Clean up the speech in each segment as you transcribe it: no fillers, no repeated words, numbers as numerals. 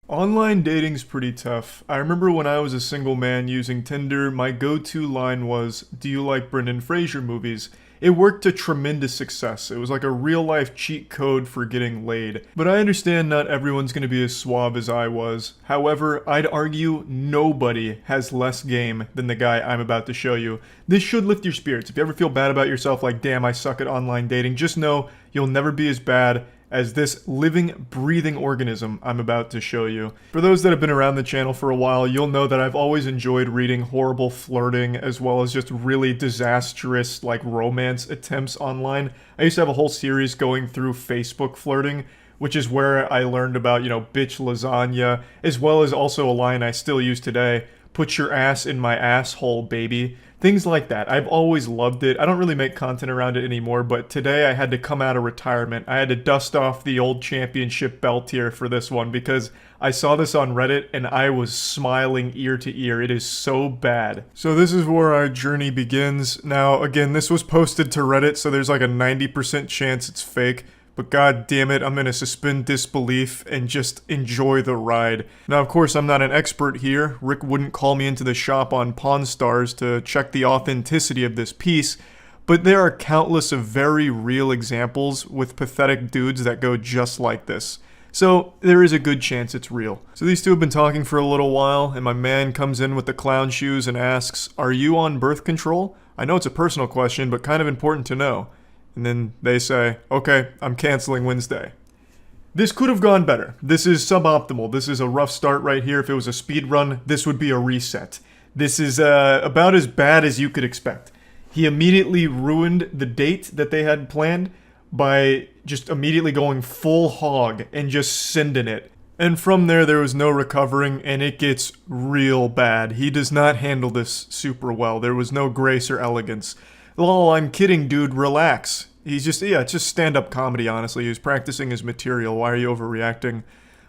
Online dating's pretty tough. I remember when I was a single man using Tinder, my go-to line was, "Do you like Brendan Fraser movies?" It worked to tremendous success. It was like a real-life cheat code for getting laid. But I understand not everyone's gonna be as suave as I was. However, I'd argue nobody has less game than the guy I'm about to show you. This should lift your spirits. If you ever feel bad about yourself, like, damn, I suck at online dating, just know you'll never be as bad as this living, breathing organism I'm about to show you. For those that have been around the channel for a while, you'll know that I've always enjoyed reading horrible flirting as well as just really disastrous, like, romance attempts online. I used to have a whole series going through Facebook flirting, which is where I learned about, bitch lasagna, as well as also a line I still use today, "Put your ass in my asshole, baby." Things like that. I've always loved it. I don't really make content around it anymore, but today I had to come out of retirement. I had to dust off the old championship belt here for this one because I saw this on Reddit and I was smiling ear to ear. It is so bad. So this is where our journey begins. Now, again, this was posted to Reddit, so there's like a 90% chance it's fake. But god damn it, I'm gonna suspend disbelief and just enjoy the ride. Now, of course, I'm not an expert here. Rick wouldn't call me into the shop on Pawn Stars to check the authenticity of this piece, but there are countless of very real examples with pathetic dudes that go just like this. So, there is a good chance it's real. So these two have been talking for a little while, and my man comes in with the clown shoes and asks, "Are you on birth control?" I know it's a personal question, but kind of important to know. And then they say, "Okay, I'm canceling Wednesday." This could have gone better. This is suboptimal. This is a rough start right here. If it was a speed run, this would be a reset. This is about as bad as you could expect. He immediately ruined the date that they had planned by just immediately going full hog and just sending it. And from there was no recovering, and it gets real bad. He does not handle this super well. There was no grace or elegance. "Lol, I'm kidding, dude, relax." He's just, it's just stand-up comedy, honestly. He was practicing his material. Why are you overreacting?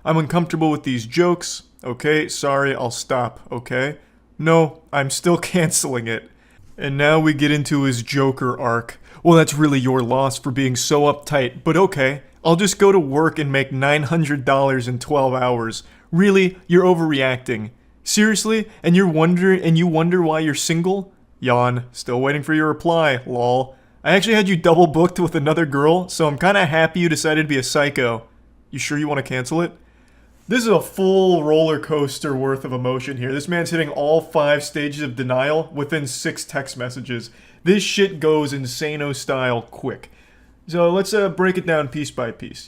"I'm uncomfortable with these jokes." "Okay, sorry, I'll stop." "Okay." "No, I'm still canceling it." And now we get into his Joker arc. "Well, that's really your loss for being so uptight, but okay. I'll just go to work and make $900 in 12 hours. Really? You're overreacting. Seriously? And you wonder why you're single? Yawn. Still waiting for your reply. Lol. I actually had you double booked with another girl, so I'm kinda happy you decided to be a psycho. You sure you want to cancel it?" This is a full roller coaster worth of emotion here. This man's hitting all 5 stages of denial within 6 text messages. This shit goes insano style quick. So let's break it down piece by piece.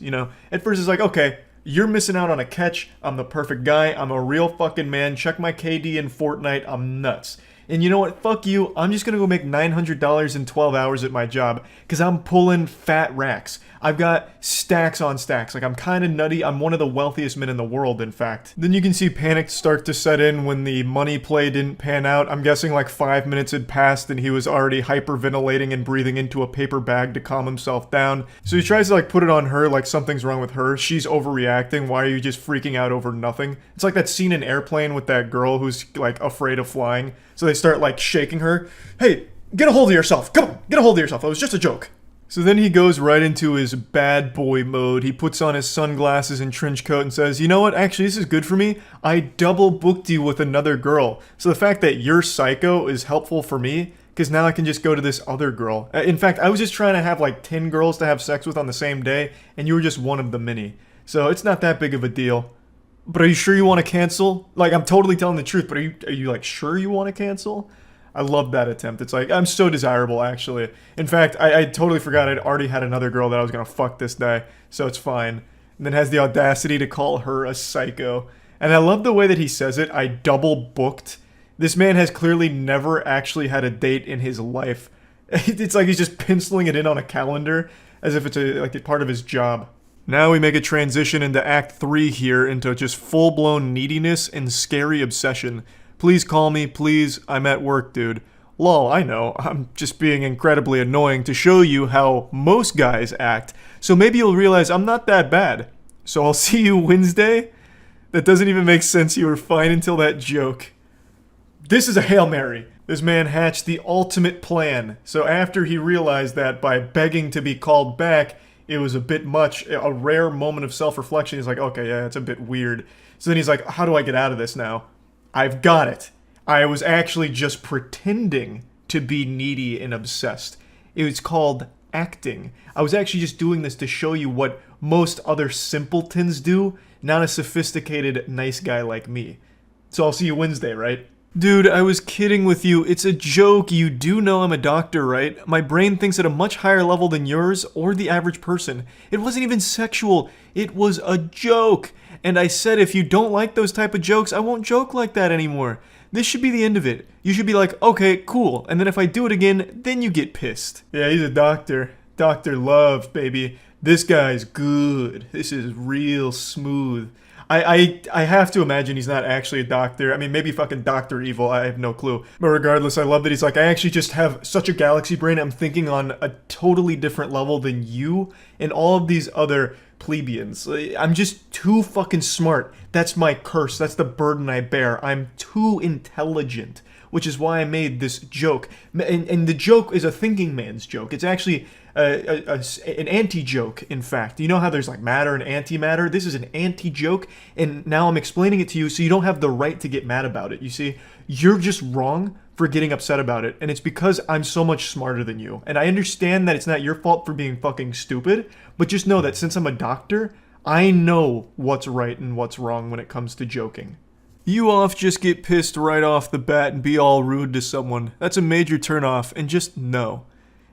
At first it's like, okay, you're missing out on a catch. I'm the perfect guy. I'm a real fucking man. Check my KD in Fortnite. I'm nuts. And you know what? Fuck you. I'm just gonna go make $900 in 12 hours at my job because I'm pulling fat racks. I've got stacks on stacks. Like, I'm kind of nutty. I'm one of the wealthiest men in the world, in fact. Then you can see panic start to set in when the money play didn't pan out. I'm guessing like 5 minutes had passed and he was already hyperventilating and breathing into a paper bag to calm himself down. So he tries to like put it on her like something's wrong with her. She's overreacting. Why are you just freaking out over nothing? It's like that scene in Airplane with that girl who's like afraid of flying. So they start like shaking her. "Hey, get a hold of yourself. Come on, get a hold of yourself. It was just a joke." So then he goes right into his bad boy mode. He puts on his sunglasses and trench coat and says, "You know what? Actually, this is good for me. I double booked you with another girl. So the fact that you're psycho is helpful for me because now I can just go to this other girl. In fact, I was just trying to have like 10 girls to have sex with on the same day, and you were just one of the many. So it's not that big of a deal. But are you sure you want to cancel? Like, I'm totally telling the truth, but are you like sure you want to cancel?" I love that attempt. It's like, I'm so desirable, actually. In fact, I totally forgot I'd already had another girl that I was gonna fuck this day, so it's fine. And then has the audacity to call her a psycho. And I love the way that he says it, "I double booked." This man has clearly never actually had a date in his life. It's like he's just penciling it in on a calendar, as if it's like a part of his job. Now we make a transition into Act 3 here, into just full-blown neediness and scary obsession. "Please call me, please. I'm at work, dude." Lol, I know. I'm just being incredibly annoying to show you how most guys act. So maybe you'll realize I'm not that bad. "So I'll see you Wednesday?" That doesn't even make sense. You were fine until that joke. This is a Hail Mary. This man hatched the ultimate plan. So after he realized that by begging to be called back, it was a bit much, a rare moment of self-reflection, he's like, okay, yeah, it's a bit weird. So then he's like, how do I get out of this now? I've got it. I was actually just pretending to be needy and obsessed. It was called acting. I was actually just doing this to show you what most other simpletons do, not a sophisticated, nice guy like me. So I'll see you Wednesday, right? Dude, I was kidding with you. It's a joke. You do know I'm a doctor, right? My brain thinks at a much higher level than yours or the average person. It wasn't even sexual. It was a joke. And I said if you don't like those type of jokes, I won't joke like that anymore. This should be the end of it. You should be like, okay, cool. And then if I do it again, then you get pissed. Yeah, he's a doctor. Dr. Love, baby. This guy's good. This is real smooth. I have to imagine he's not actually a doctor. I mean, maybe fucking Dr. Evil. I have no clue. But regardless, I love that he's like, I actually just have such a galaxy brain. I'm thinking on a totally different level than you and all of these other plebeians. I'm just too fucking smart. That's my curse. That's the burden I bear. I'm too intelligent, which is why I made this joke. And the joke is a thinking man's joke. It's actually an anti-joke, in fact. You know how there's like matter and antimatter? This is an anti-joke, and now I'm explaining it to you so you don't have the right to get mad about it. You see, you're just wrong for getting upset about it, and it's because I'm so much smarter than you. And I understand that it's not your fault for being fucking stupid, but just know that since I'm a doctor, I know what's right and what's wrong when it comes to joking. You off just get pissed right off the bat and be all rude to someone. That's a major turnoff, and just know.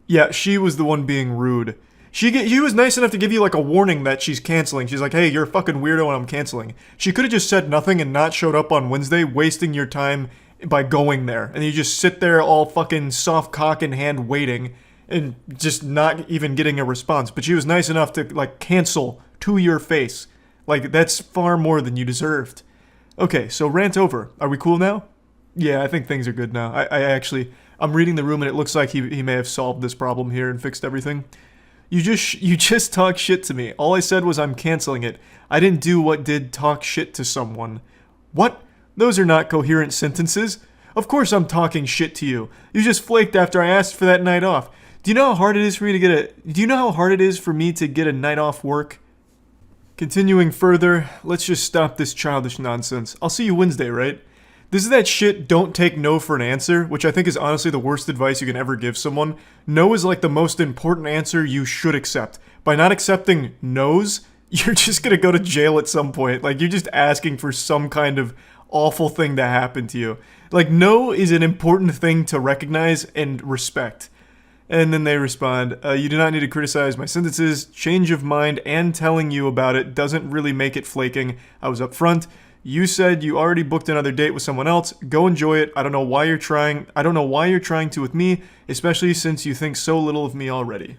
Yeah, she was the one being rude. She was nice enough to give you like a warning that she's canceling. She's like, hey, you're a fucking weirdo and I'm canceling. She could have just said nothing and not showed up on Wednesday, wasting your time by going there. And you just sit there all fucking soft cock in hand waiting and just not even getting a response. But she was nice enough to like cancel to your face. Like, that's far more than you deserved. Okay, so rant over. Are we cool now? Yeah, I think things are good now. I'm reading the room and it looks like he may have solved this problem here and fixed everything. You just talk shit to me. All I said was I'm canceling it. I didn't do what did talk shit to someone. What? Those are not coherent sentences. Of course I'm talking shit to you. You just flaked after I asked for that night off. Do you know how hard it is for me to get a night off work? Continuing further, let's just stop this childish nonsense. I'll see you Wednesday, right? This is that shit, don't take no for an answer, which I think is honestly the worst advice you can ever give someone. No is like the most important answer you should accept. By not accepting no's, you're just gonna go to jail at some point. Like, you're just asking for some kind of awful thing to happen to you. Like, no is an important thing to recognize and respect. And then they respond, you do not need to criticize my sentences. Change of mind and telling you about it doesn't really make it flaking. I was upfront. You said you already booked another date with someone else. Go enjoy it. I don't know why you're trying to with me, especially since you think so little of me already.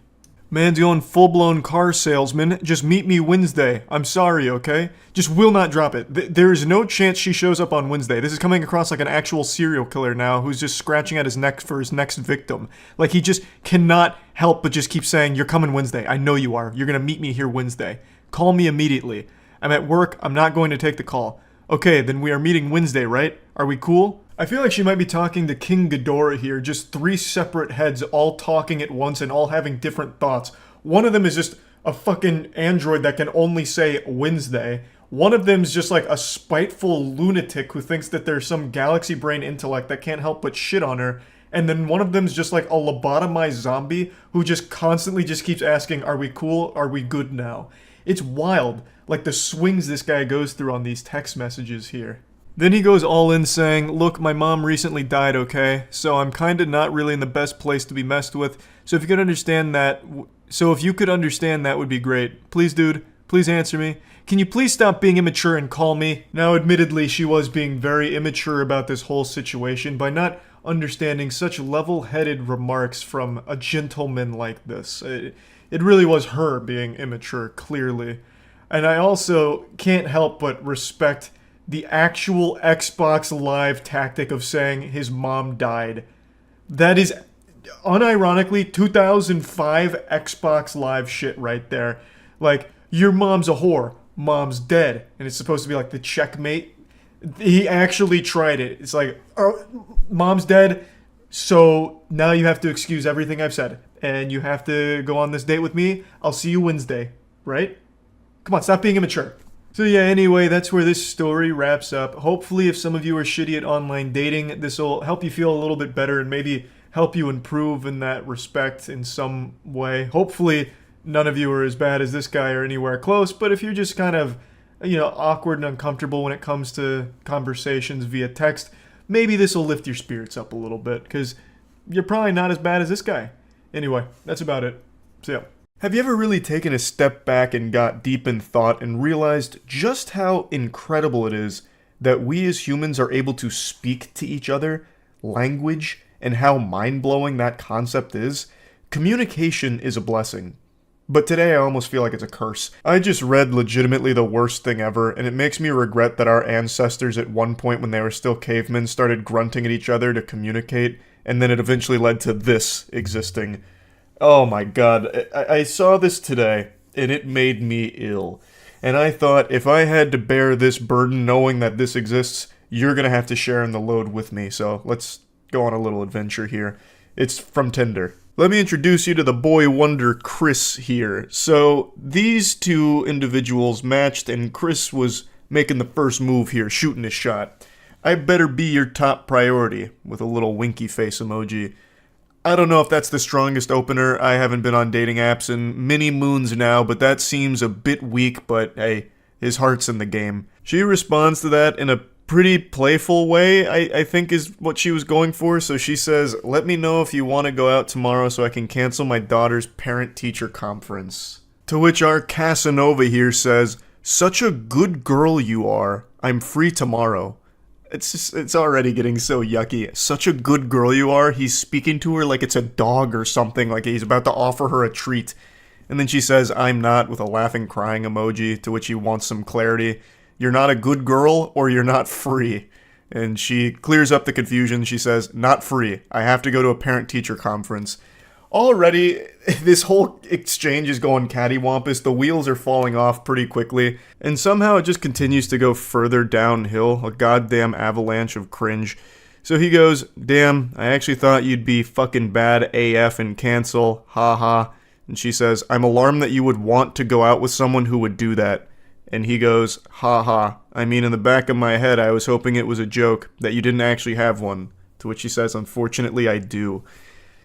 Man's going full-blown car salesman. Just meet me Wednesday. I'm sorry, okay? Just will not drop it. There is no chance she shows up on Wednesday. This is coming across like an actual serial killer now who's just scratching at his neck for his next victim. Like, he just cannot help but just keep saying, you're coming Wednesday. I know you are. You're gonna meet me here Wednesday. Call me immediately. I'm at work. I'm not going to take the call. Okay, then we are meeting Wednesday, right? Are we cool? I feel like she might be talking to King Ghidorah here, just three separate heads all talking at once and all having different thoughts. One of them is just a fucking android that can only say Wednesday. One of them's just like a spiteful lunatic who thinks that there's some galaxy brain intellect that can't help but shit on her. And then one of them's just like a lobotomized zombie who just constantly just keeps asking, are we cool? Are we good now? It's wild, like the swings this guy goes through on these text messages here. Then he goes all in saying, look, my mom recently died, okay? So I'm kinda not really in the best place to be messed with. So if you could understand that would be great. Please, dude, please answer me. Can you please stop being immature and call me? Now, admittedly, she was being very immature about this whole situation by not understanding such level-headed remarks from a gentleman like this. It really was her being immature, clearly. And I also can't help but respect the actual Xbox Live tactic of saying his mom died. That is unironically 2005 Xbox Live shit right there. Like, your mom's a whore, mom's dead, and it's supposed to be like the checkmate. He actually tried it. It's like, oh, mom's dead, so now you have to excuse everything I've said, and you have to go on this date with me. I'll see you Wednesday, right? Come on, stop being immature. So yeah, anyway, that's where this story wraps up. Hopefully, if some of you are shitty at online dating, this will help you feel a little bit better and maybe help you improve in that respect in some way. Hopefully, none of you are as bad as this guy or anywhere close, but if you're just kind of, awkward and uncomfortable when it comes to conversations via text, maybe this will lift your spirits up a little bit because you're probably not as bad as this guy. Anyway, that's about it. So yeah. Have you ever really taken a step back and got deep in thought and realized just how incredible it is that we as humans are able to speak to each other, language, and how mind-blowing that concept is? Communication is a blessing. But today I almost feel like it's a curse. I just read legitimately the worst thing ever, and it makes me regret that our ancestors at one point when they were still cavemen started grunting at each other to communicate, and then it eventually led to this existing. Oh my god, I saw this today, and it made me ill. And I thought, if I had to bear this burden knowing that this exists, you're gonna have to share in the load with me, so let's go on a little adventure here. It's from Tinder. Let me introduce you to the boy wonder Chris here. So, these two individuals matched, and Chris was making the first move here, shooting his shot. I better be your top priority, with a little winky face emoji. I don't know if that's the strongest opener. I haven't been on dating apps in many moons now, but that seems a bit weak, but hey, his heart's in the game. She responds to that in a pretty playful way, I think is what she was going for. So she says, let me know if you want to go out tomorrow so I can cancel my daughter's parent-teacher conference. To which our Casanova here says, such a good girl you are. I'm free tomorrow. It's already getting so yucky. Such a good girl you are. He's speaking to her like it's a dog or something, like he's about to offer her a treat. And then she says, I'm not, with a laughing crying emoji, to which he wants some clarity. You're not a good girl, or you're not free. And she clears up the confusion. She says, not free. I have to go to a parent-teacher conference. Already, this whole exchange is going cattywampus. The wheels are falling off pretty quickly. And somehow it just continues to go further downhill. A goddamn avalanche of cringe. So he goes, damn, I actually thought you'd be fucking bad AF and cancel. Haha. And she says, I'm alarmed that you would want to go out with someone who would do that. And he goes, haha. I mean, in the back of my head, I was hoping it was a joke, that you didn't actually have one. To which she says, unfortunately, I do.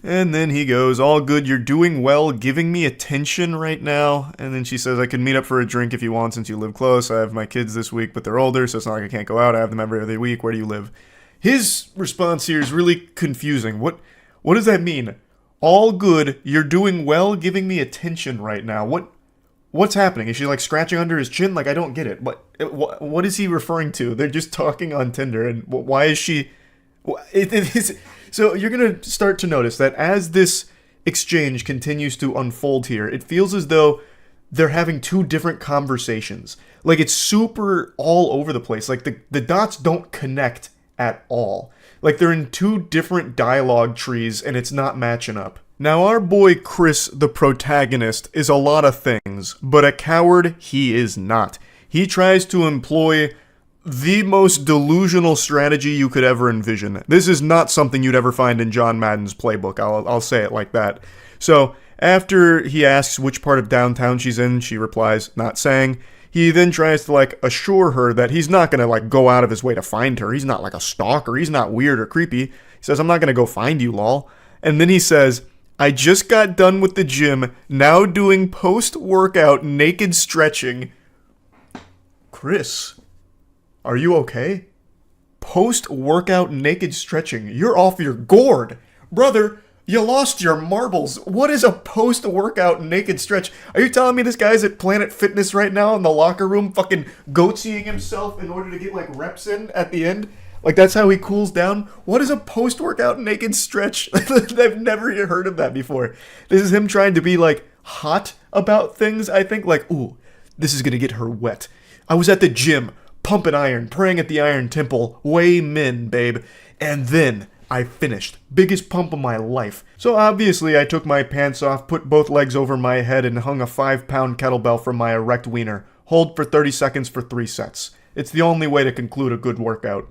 And then he goes, all good, you're doing well, giving me attention right now. And then she says, I can meet up for a drink if you want since you live close. I have my kids this week, but they're older, so it's not like I can't go out. I have them every other week. Where do you live? His response here is really confusing. What does that mean? All good, you're doing well, giving me attention right now. What's happening? Is she like scratching under his chin? Like, I don't get it. What is he referring to? They're just talking on Tinder, and why is she... So you're going to start to notice that as this exchange continues to unfold here, it feels as though they're having two different conversations. Like, it's super all over the place. Like, the dots don't connect at all. Like, they're in two different dialogue trees, and it's not matching up. Now, our boy Chris, the protagonist, is a lot of things, but a coward he is not. He tries to employ the most delusional strategy you could ever envision. This is not something you'd ever find in John Madden's playbook, I'll say it like that. So, after he asks which part of downtown she's in, she replies, not saying. He then tries to, assure her that he's not gonna, go out of his way to find her. He's not, a stalker. He's not weird or creepy. He says, I'm not gonna go find you, lol. And then he says, I just got done with the gym, now doing post-workout naked stretching. Chris, are you okay? Post-workout naked stretching. You're off your gourd. Brother, you lost your marbles. What is a post-workout naked stretch? Are you telling me this guy's at Planet Fitness right now in the locker room fucking goatseeing himself in order to get reps in at the end? That's how he cools down? What is a post-workout naked stretch? I've never heard of that before. This is him trying to be hot about things, I think. Ooh, this is gonna get her wet. I was at the gym, pumping iron, praying at the Iron Temple, way min, babe. And then I finished. Biggest pump of my life. So obviously I took my pants off, put both legs over my head, and hung a 5-pound kettlebell from my erect wiener. Hold for 30 seconds for 3 sets. It's the only way to conclude a good workout.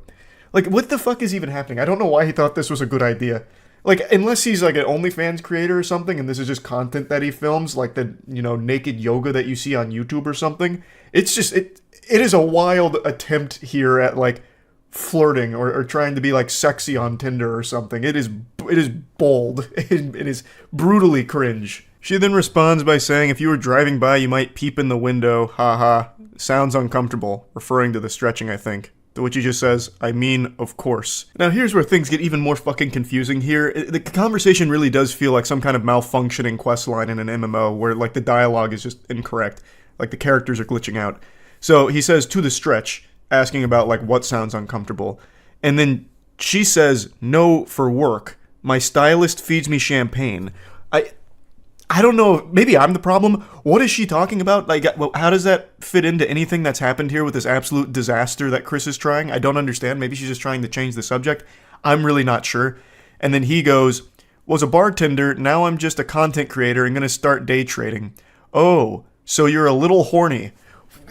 What the fuck is even happening? I don't know why he thought this was a good idea. Unless he's an OnlyFans creator or something, and this is just content that he films, the naked yoga that you see on YouTube or something. It's just, it is a wild attempt here at like flirting or trying to be like sexy on Tinder or something. It is bold. It is brutally cringe. She then responds by saying, if you were driving by, you might peep in the window. Haha. Sounds uncomfortable. Referring to the stretching, I think. To which he just says, I mean, of course. Now here's where things get even more fucking confusing here. The conversation really does feel like some kind of malfunctioning quest line in an MMO where like the dialogue is just incorrect. Like the characters are glitching out. So he says to the stretch, asking about like what sounds uncomfortable. And then she says, no, for work. My stylist feeds me champagne. I don't know, maybe I'm the problem. What is she talking about? Like, how does that fit into anything that's happened here with this absolute disaster that Chris is trying? I don't understand. Maybe she's just trying to change the subject. I'm really not sure. And then he goes, was a bartender, now I'm just a content creator and gonna start day trading. Oh, so you're a little horny.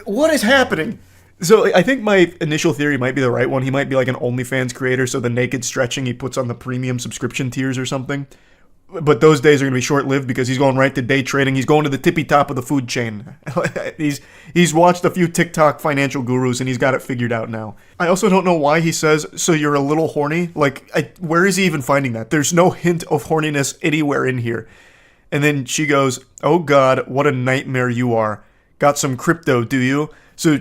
What is happening? So I think my initial theory might be the right one. He might be like an OnlyFans creator, so the naked stretching he puts on the premium subscription tiers or something. But those days are going to be short-lived because he's going right to day trading. He's going to the tippy top of the food chain. He's watched a few TikTok financial gurus and he's got it figured out now. I also don't know why he says, so you're a little horny? Like, where is he even finding that? There's no hint of horniness anywhere in here. And then she goes, oh God, what a nightmare you are. Got some crypto, do you? So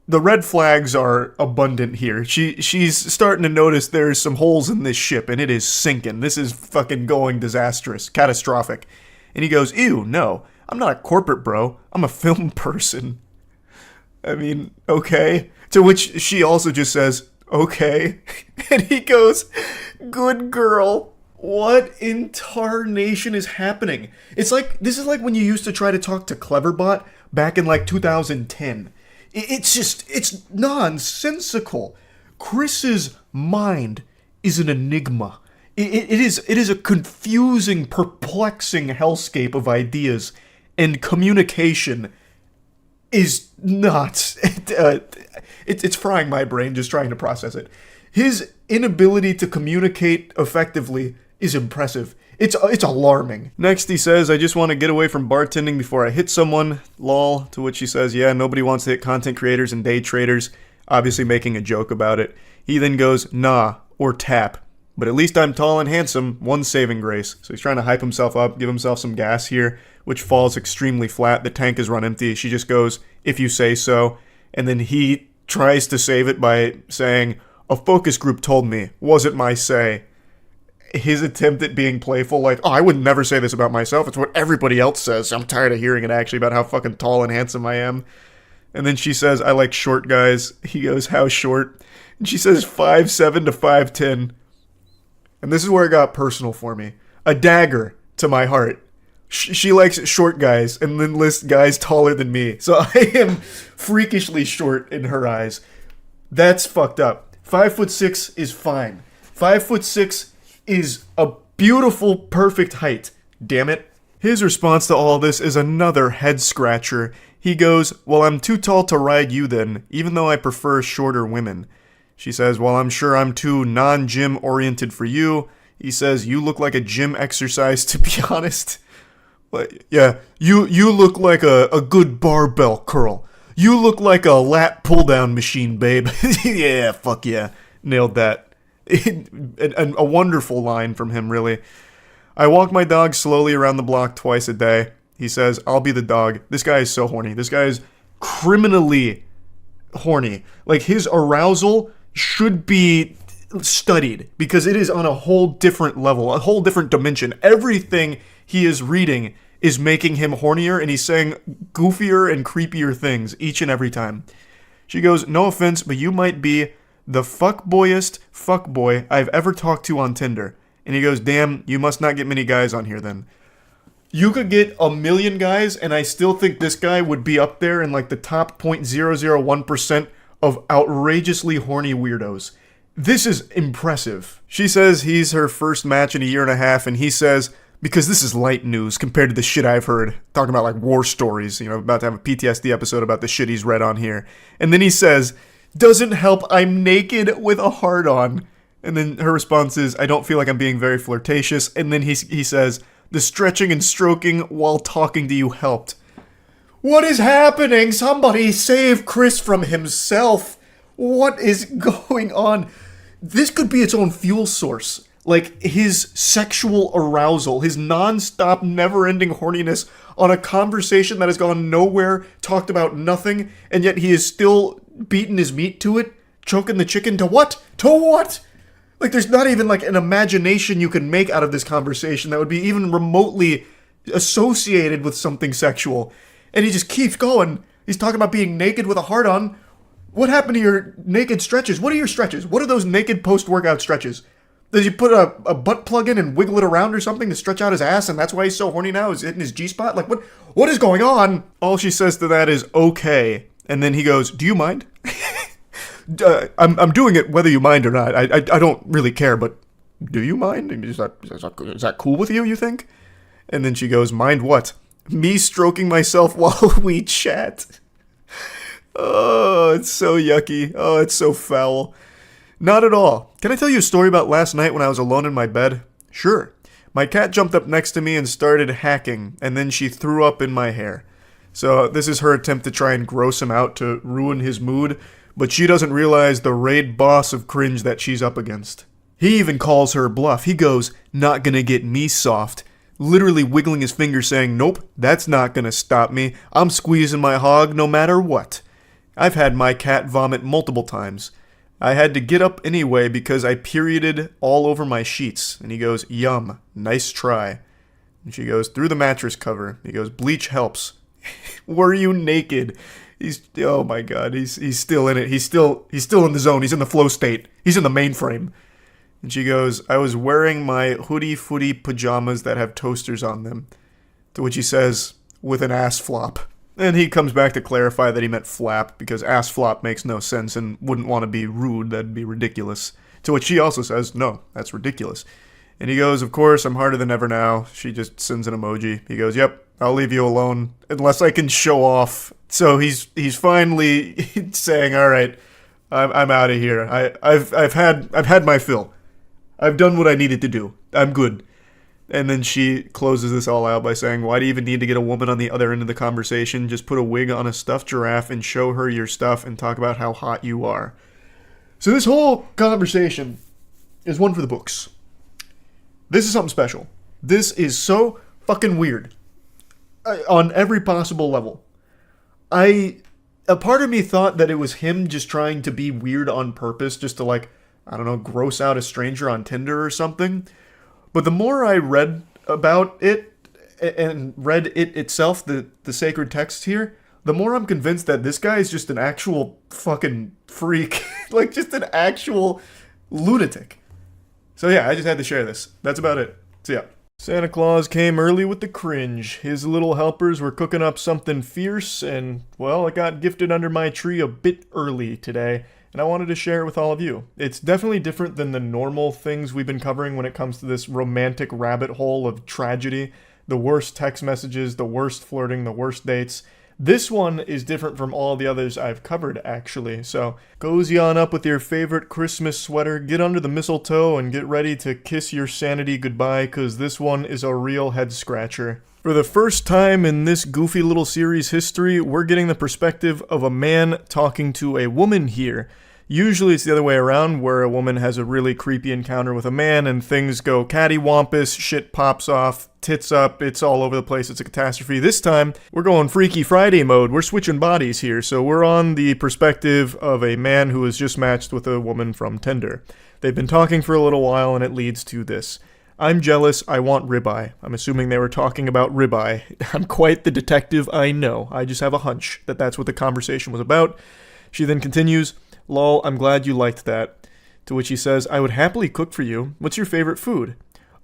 the red flags are abundant here. She's starting to notice there's some holes in this ship, and it is sinking. This is fucking going disastrous, catastrophic. And he goes, ew, no, I'm not a corporate bro. I'm a film person. I mean, okay. To which she also just says, okay. And he goes, good girl. What in tarnation is happening? This is like when you used to try to talk to Cleverbot back in like 2010. It's nonsensical. Chris's mind is an enigma. It is a confusing, perplexing hellscape of ideas, and communication is not. It's frying my brain just trying to process it. His inability to communicate effectively is impressive. It's alarming. Next he says, I just want to get away from bartending before I hit someone, lol, to which he says, yeah, nobody wants to hit content creators and day traders, obviously making a joke about it. He then goes, nah, or tap. But at least I'm tall and handsome, one saving grace. So he's trying to hype himself up, give himself some gas here, which falls extremely flat. The tank is run empty. She just goes, if you say so. And then he tries to save it by saying, a focus group told me, wasn't my say. His attempt at being playful, like, oh, I would never say this about myself. It's what everybody else says. I'm tired of hearing it, actually, about how fucking tall and handsome I am. And then she says, I like short guys. He goes, how short? And she says 5'7" to 5'10". And this is where it got personal for me. A dagger to my heart. She likes short guys and then lists guys taller than me. So I am freakishly short in her eyes. That's fucked up. 5'6" is fine. 5'6" is a beautiful, perfect height. Damn it. His response to all this is another head scratcher. He goes, well, I'm too tall to ride you then, even though I prefer shorter women. She says, well, I'm sure I'm too non-gym oriented for you. He says, you look like a gym exercise, to be honest. But yeah, you look like a good barbell curl. You look like a lat pull-down machine, babe. Yeah, fuck yeah. Nailed that. A wonderful line from him, really. I walk my dog slowly around the block twice a day. He says, I'll be the dog. This guy is so horny. This guy is criminally horny. Like, his arousal should be studied because it is on a whole different level, a whole different dimension. Everything he is reading is making him hornier, and he's saying goofier and creepier things each and every time. She goes, no offense, but you might be the fuckboyest fuckboy I've ever talked to on Tinder. And he goes, damn, you must not get many guys on here then. You could get 1 million guys, and I still think this guy would be up there in like the top 0.001% of outrageously horny weirdos. This is impressive. She says he's her first match in a year and a half, and he says, because this is light news compared to the shit I've heard, talking about like war stories, about to have a PTSD episode about the shit he's read on here. And then he says, doesn't help, I'm naked with a heart on. And then her response is, I don't feel like I'm being very flirtatious. And then he says, the stretching and stroking while talking to you helped. What is happening? Somebody save Chris from himself. What is going on? This could be its own fuel source. Like, his sexual arousal, his non-stop, never-ending horniness on a conversation that has gone nowhere, talked about nothing, and yet he is still beating his meat to it, choking the chicken to what? To what? Like, there's not even, like, an imagination you can make out of this conversation that would be even remotely associated with something sexual. And he just keeps going. He's talking about being naked with a heart on. What happened to your naked stretches? What are your stretches? What are those naked post-workout stretches? Did you put a butt plug in and wiggle it around or something to stretch out his ass, and that's why he's so horny now? Is hitting his G-spot? Like, what is going on? All she says to that is, okay. And then he goes, do you mind? I'm doing it whether you mind or not. I don't really care, but do you mind? Is that cool with you, you think? And then she goes, mind what? Me stroking myself while we chat. Oh, it's so yucky. Oh, it's so foul. Not at all. Can I tell you a story about last night when I was alone in my bed? Sure. My cat jumped up next to me and started hacking, and then she threw up in my hair. So this is her attempt to try and gross him out to ruin his mood, but she doesn't realize the raid boss of cringe that she's up against. He even calls her bluff. He goes, not gonna get me soft. Literally wiggling his finger saying, nope, that's not gonna stop me. I'm squeezing my hog no matter what. I've had my cat vomit multiple times. I had to get up anyway because I perioded all over my sheets. And he goes, yum, nice try. And she goes, through the mattress cover. He goes, bleach helps. Were you naked? Oh my god, he's still in it. He's still in the zone. He's in the flow state. He's in the mainframe. And she goes, I was wearing my hoodie-footy pajamas that have toasters on them. To which he says, with an ass flop. And he comes back to clarify that he meant flap, because ass flop makes no sense and wouldn't want to be rude, that'd be ridiculous. To which she also says, no, that's ridiculous. And he goes, of course, I'm harder than ever now. She just sends an emoji. He goes, yep, I'll leave you alone, unless I can show off. So he's finally saying, all right, I'm out of here. I've had my fill. I've done what I needed to do. I'm good. And then she closes this all out by saying, why do you even need to get a woman on the other end of the conversation? Just put a wig on a stuffed giraffe and show her your stuff and talk about how hot you are. So this whole conversation is one for the books. This is something special. This is so fucking weird. On every possible level. A part of me thought that it was him just trying to be weird on purpose, just to like, I don't know, gross out a stranger on Tinder or something. But the more I read about it and read it itself, the sacred text here, the more I'm convinced that this guy is just an actual fucking freak. Like, just an actual lunatic. So yeah, I just had to share this. That's about it. So yeah. Santa Claus came early with the cringe. His little helpers were cooking up something fierce, and, well, it got gifted under my tree a bit early today. And I wanted to share it with all of you. It's definitely different than the normal things we've been covering when it comes to this romantic rabbit hole of tragedy. The worst text messages, the worst flirting, the worst dates. This one is different from all the others I've covered, actually. So cozy on up with your favorite Christmas sweater, get under the mistletoe, and get ready to kiss your sanity goodbye, because this one is a real head scratcher. For the first time in this goofy little series history, we're getting the perspective of a man talking to a woman here. Usually it's the other way around, where a woman has a really creepy encounter with a man and things go cattywampus, shit pops off, tits up, it's all over the place, it's a catastrophe. This time, we're going Freaky Friday mode, we're switching bodies here, so we're on the perspective of a man who has just matched with a woman from Tinder. They've been talking for a little while and it leads to this. I'm jealous, I want ribeye. I'm assuming they were talking about ribeye. I'm quite the detective, I know. I just have a hunch that that's what the conversation was about. She then continues, lol, I'm glad you liked that. To which he says, I would happily cook for you. What's your favorite food?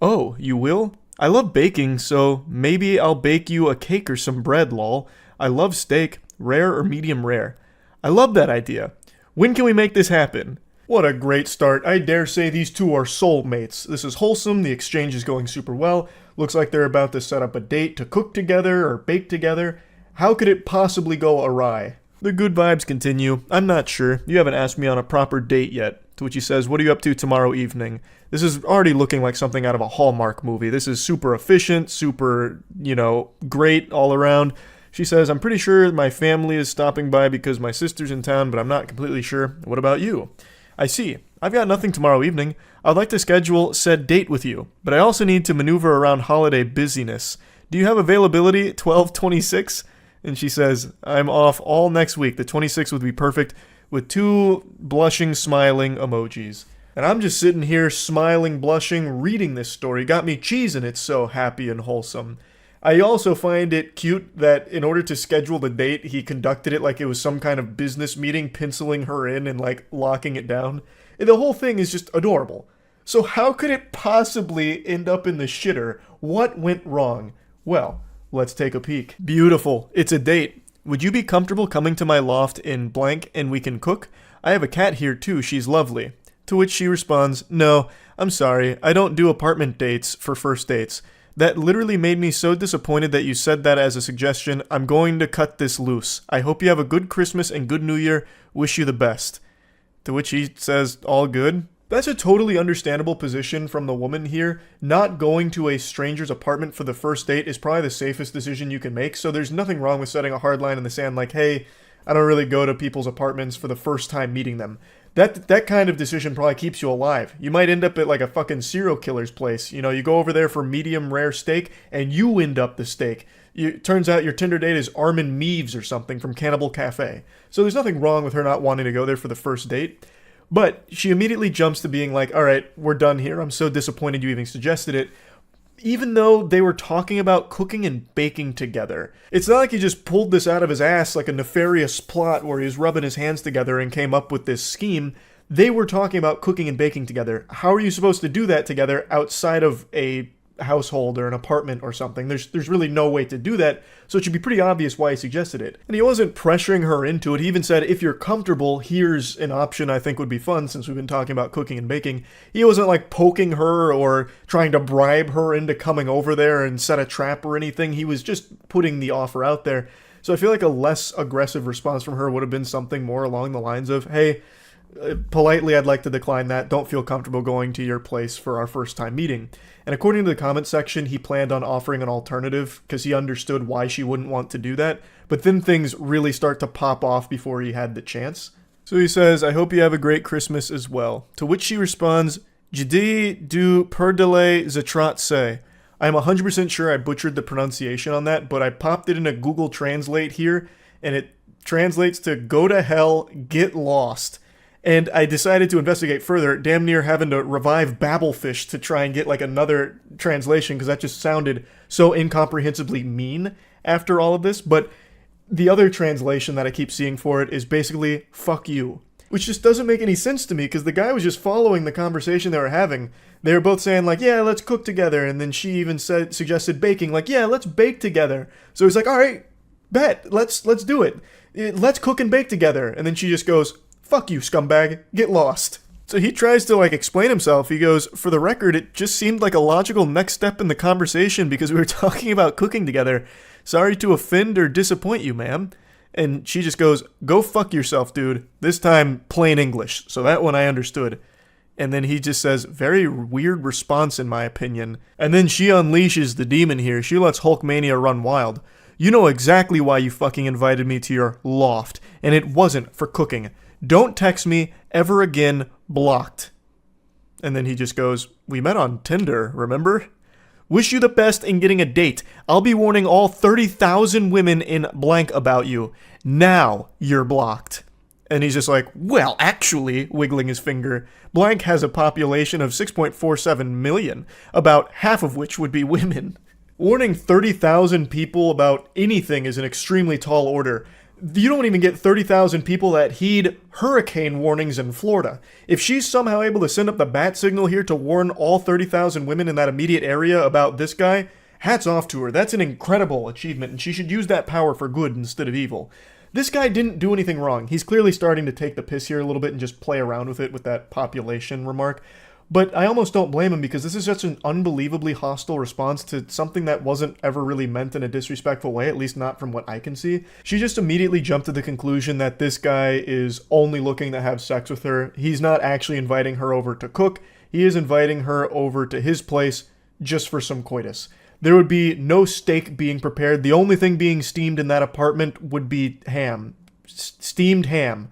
Oh, you will? I love baking, so maybe I'll bake you a cake or some bread, lol. I love steak, rare or medium rare. I love that idea. When can we make this happen? What a great start. I dare say these two are soulmates. This is wholesome, the exchange is going super well. Looks like they're about to set up a date to cook together or bake together. How could it possibly go awry? The good vibes continue. I'm not sure. You haven't asked me on a proper date yet. To which he says, what are you up to tomorrow evening? This is already looking like something out of a Hallmark movie. This is super efficient, super, great all around. She says, I'm pretty sure my family is stopping by because my sister's in town, but I'm not completely sure. What about you? I see. I've got nothing tomorrow evening. I'd like to schedule said date with you, but I also need to maneuver around holiday busyness. Do you have availability 12/26? And she says, I'm off all next week. The 26th would be perfect, with 2 blushing, smiling emojis. And I'm just sitting here, smiling, blushing, reading this story. Got me cheesing, it's so happy and wholesome. I also find it cute that in order to schedule the date, he conducted it like it was some kind of business meeting, penciling her in and like locking it down. And the whole thing is just adorable. So how could it possibly end up in the shitter? What went wrong? Well, let's take a peek. Beautiful. It's a date. Would you be comfortable coming to my loft in blank and we can cook? I have a cat here too. She's lovely. To which she responds, no, I'm sorry. I don't do apartment dates for first dates. That literally made me so disappointed that you said that as a suggestion. I'm going to cut this loose. I hope you have a good Christmas and good New Year. Wish you the best. To which he says, all good. That's a totally understandable position from the woman here. Not going to a stranger's apartment for the first date is probably the safest decision you can make. So there's nothing wrong with setting a hard line in the sand like, hey, I don't really go to people's apartments for the first time meeting them. That kind of decision probably keeps you alive. You might end up at like a fucking serial killer's place. You know, you go over there for medium rare steak and you end up the steak. Turns out your Tinder date is Armin Meaves or something from Cannibal Cafe. So there's nothing wrong with her not wanting to go there for the first date. But she immediately jumps to being like, all right, we're done here. I'm so disappointed you even suggested it. Even though they were talking about cooking and baking together. It's not like he just pulled this out of his ass like a nefarious plot where he was rubbing his hands together and came up with this scheme. They were talking about cooking and baking together. How are you supposed to do that together outside of a household or an apartment or something? There's really no way to do that, so it should be pretty obvious why he suggested it. And he wasn't pressuring her into it. He even said, if you're comfortable, here's an option I think would be fun since we've been talking about cooking and baking. He wasn't like poking her or trying to bribe her into coming over there and set a trap or anything. He was just putting the offer out there. So I feel like a less aggressive response from her would have been something more along the lines of, hey, politely, I'd like to decline that. Don't feel comfortable going to your place for our first time meeting. And according to the comment section, he planned on offering an alternative because he understood why she wouldn't want to do that. But then things really start to pop off before he had the chance. So he says, I hope you have a great Christmas as well. To which she responds, Jdi du perdele zatratse. I'm 100% sure I butchered the pronunciation on that, but I popped it in a Google Translate here, and it translates to go to hell, get lost. And I decided to investigate further, damn near having to revive Babelfish to try and get like another translation because that just sounded so incomprehensibly mean after all of this. But the other translation that I keep seeing for it is basically fuck you, which just doesn't make any sense to me because the guy was just following the conversation they were having. They were both saying like, yeah, let's cook together. And then she even suggested baking, like, yeah, let's bake together. So he's like, all right, bet, let's do it. Let's cook and bake together. And then she just goes, fuck you, scumbag. Get lost. So he tries to like explain himself. He goes, for the record, it just seemed like a logical next step in the conversation because we were talking about cooking together. Sorry to offend or disappoint you, ma'am. And she just goes, go fuck yourself, dude. This time, plain English. So that one I understood. And then he just says, very weird response in my opinion. And then she unleashes the demon here. She lets Hulkmania run wild. You know exactly why you fucking invited me to your loft. And it wasn't for cooking. Don't text me ever again, blocked. And then he just goes, we met on Tinder, remember? Wish you the best in getting a date. I'll be warning all 30,000 women in blank about you. Now you're blocked. And he's just like, well, actually, wiggling his finger, blank has a population of 6.47 million, about half of which would be women. Warning 30,000 people about anything is an extremely tall order. You don't even get 30,000 people that heed hurricane warnings in Florida. If she's somehow able to send up the bat signal here to warn all 30,000 women in that immediate area about this guy, hats off to her. That's an incredible achievement, and she should use that power for good instead of evil. This guy didn't do anything wrong. He's clearly starting to take the piss here a little bit and just play around with it with that population remark. But I almost don't blame him because this is such an unbelievably hostile response to something that wasn't ever really meant in a disrespectful way, at least not from what I can see. She just immediately jumped to the conclusion that this guy is only looking to have sex with her. He's not actually inviting her over to cook. He is inviting her over to his place just for some coitus. There would be no steak being prepared. The only thing being steamed in that apartment would be ham. Steamed ham.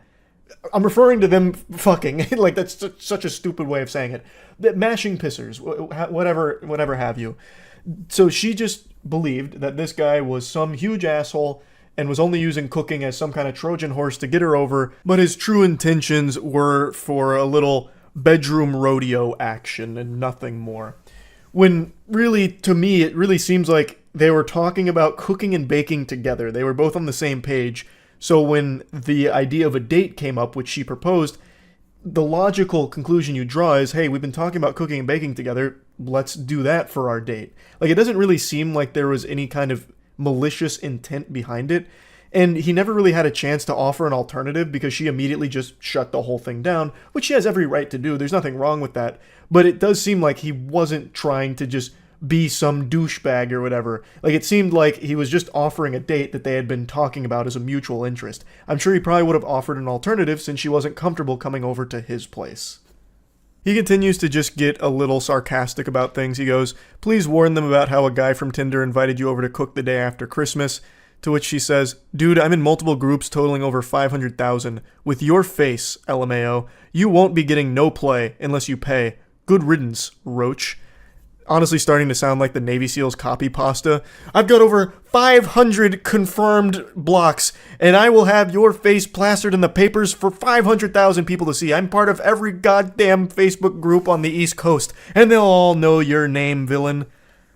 I'm referring to them fucking. Like, that's such a stupid way of saying it. Mashing pissers, whatever have you. So she just believed that this guy was some huge asshole and was only using cooking as some kind of Trojan horse to get her over, but his true intentions were for a little bedroom rodeo action and nothing more. When really, to me, it really seems like they were talking about cooking and baking together. They were both on the same page. So when the idea of a date came up, which she proposed, the logical conclusion you draw is, hey, we've been talking about cooking and baking together, let's do that for our date. Like, it doesn't really seem like there was any kind of malicious intent behind it, and he never really had a chance to offer an alternative because she immediately just shut the whole thing down, which she has every right to do. There's nothing wrong with that, but it does seem like he wasn't trying to just be some douchebag or whatever. Like, it seemed like he was just offering a date that they had been talking about as a mutual interest. I'm sure he probably would have offered an alternative since she wasn't comfortable coming over to his place. He continues to just get a little sarcastic about things. He goes, please warn them about how a guy from Tinder invited you over to cook the day after Christmas. To which she says, dude, I'm in multiple groups totaling over 500,000. With your face, LMAO, you won't be getting no play unless you pay. Good riddance, roach. Honestly starting to sound like the Navy SEALs copy pasta. I've got over 500 confirmed blocks, and I will have your face plastered in the papers for 500,000 people to see. I'm part of every goddamn Facebook group on the East Coast, and they'll all know your name, villain.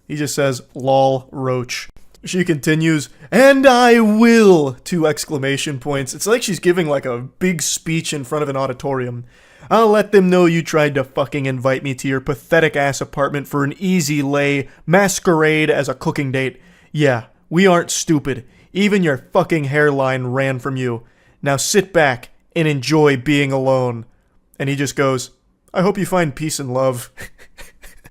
He just says, lol, roach. She continues, and I will! 2 exclamation points. It's like she's giving like a big speech in front of an auditorium. I'll let them know you tried to fucking invite me to your pathetic ass apartment for an easy lay masquerade as a cooking date. Yeah, we aren't stupid. Even your fucking hairline ran from you. Now sit back and enjoy being alone. And he just goes, I hope you find peace and love.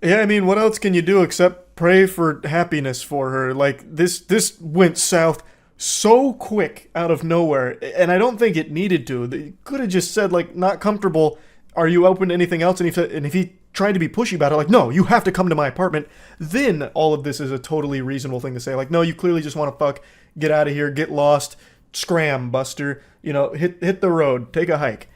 Yeah, I mean, what else can you do except pray for happiness for her? Like, this went south so quick out of nowhere, and I don't think it needed to. They could have just said, like, not comfortable, are you open to anything else? And if he tried to be pushy about it, like, no, you have to come to my apartment, then all of this is a totally reasonable thing to say. Like, no, you clearly just want to fuck, get out of here, get lost, scram, Buster, you know, hit the road, take a hike.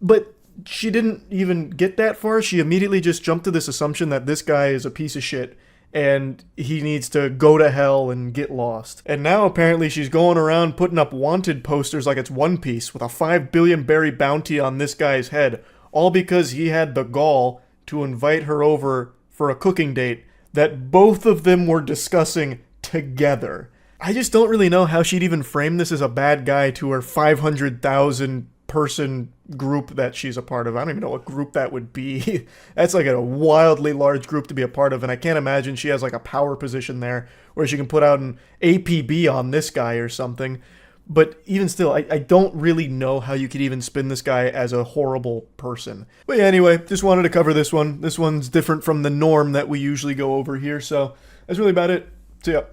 But she didn't even get that far. She immediately just jumped to this assumption that this guy is a piece of shit and he needs to go to hell and get lost. And now apparently she's going around putting up wanted posters like it's One Piece with a 5 billion berry bounty on this guy's head, all because he had the gall to invite her over for a cooking date that both of them were discussing together. I just don't really know how she'd even frame this as a bad guy to her 500,000 person group that she's a part of. I don't even know what group that would be. That's like a wildly large group to be a part of, and I can't imagine she has like a power position there where she can put out an APB on this guy or something. But even still, I don't really know how you could even spin this guy as a horrible person. But yeah, anyway, just wanted to cover this one. This one's different from the norm that we usually go over here, so that's really about it. See ya.